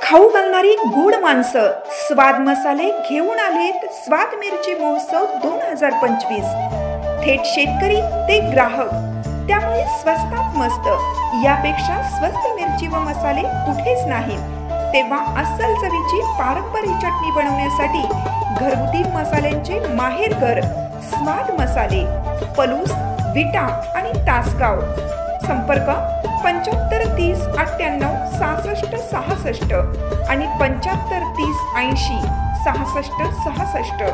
खाऊ घालणारी गोड माणसं स्वाद मसाले घेऊन आलेत स्वाद मिरची महोत्सव 2025। थेट शेतकरी ते ग्राहक, त्यामुळे स्वस्तात मस्त। यापेक्षा स्वस्त मिरची व मसाले कुठेच नाहीत। तेव्हा अस्सल चवीची पारंपरिक चटणी बनवण्यासाठी घरगुती मसाल्यांचे माहेरघर स्वाद मसाले, पलूस, विटा आणि तासगाव। संपर्क 75 30 98 66 66 आणि 75 30 80 66 66।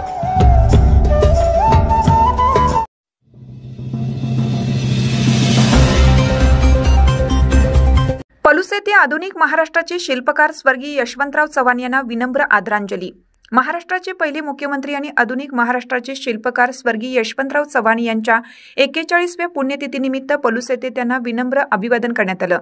पलूस येथे आधुनिक महाराष्ट्राचे शिल्पकार स्वर्गीय यशवंतराव चव्हाण यांना विनम्र आदरांजली। महाराष्ट्राचे पहिले मुख्यमंत्री आणि आधुनिक महाराष्ट्राचे शिल्पकार स्वर्गीय यशवंतराव चव्हाण यांच्या 41व्या पुण्यतिथीनिमित्त पलूस येथे त्यांना विनम्र अभिवादन करण्यात आलं।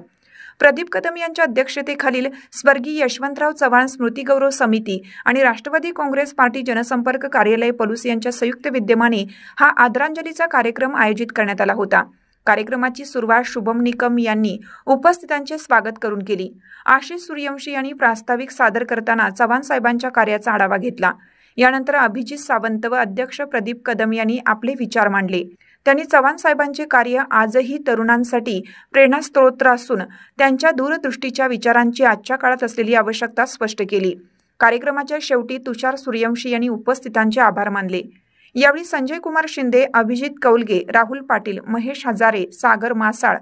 प्रदीप कदम यांच्या अध्यक्षतेखालील स्वर्गीय यशवंतराव चव्हाण स्मृती गौरव समिती आणि राष्ट्रवादी काँग्रेस पार्टी जनसंपर्क कार्यालय पलूस यांच्या संयुक्त विद्यमाने हा आदरांजलीचा कार्यक्रम आयोजित करण्यात आला होता। कार्यक्रमाची सुरुवात शुभम निकम यांनी उपस्थितांचे स्वागत करून केली। आशिष सूर्यवंशी यांनी प्रास्ताविक सादर करताना चव्हाण साहेबांच्या कार्याचा आढावा घेतला। यानंतर अभिजित सावंत व अध्यक्ष प्रदीप कदम यांनी आपले विचार मांडले। त्यांनी चव्हाण साहेबांचे कार्य आजही तरुणांसाठी प्रेरणास्त्रोत असून त्यांच्या दूरदृष्टीच्या विचारांची आजच्या काळात असलेली आवश्यकता स्पष्ट केली। कार्यक्रमाच्या शेवटी तुषार सूर्यवंशी यांनी उपस्थितांचे आभार मानले। यावेळी संजय कुमार शिंदे, अभिजित कौलगे, राहुल पाटील, महेश हजारे, सागर मासाळ,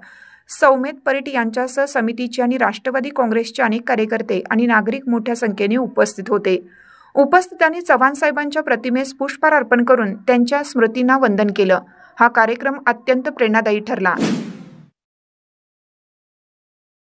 सौमेत परिट यांच्यासह समितीचे आणि राष्ट्रवादी काँग्रेसचे अनेक कार्यकर्ते आणि नागरिक मोठ्या संख्येने उपस्थित होते। उपस्थितांनी चव्हाण साहेबांच्या प्रतिमेस पुष्पहार अर्पण करून त्यांच्या स्मृतींना वंदन केलं। हा कार्यक्रम अत्यंत प्रेरणादायी ठरला।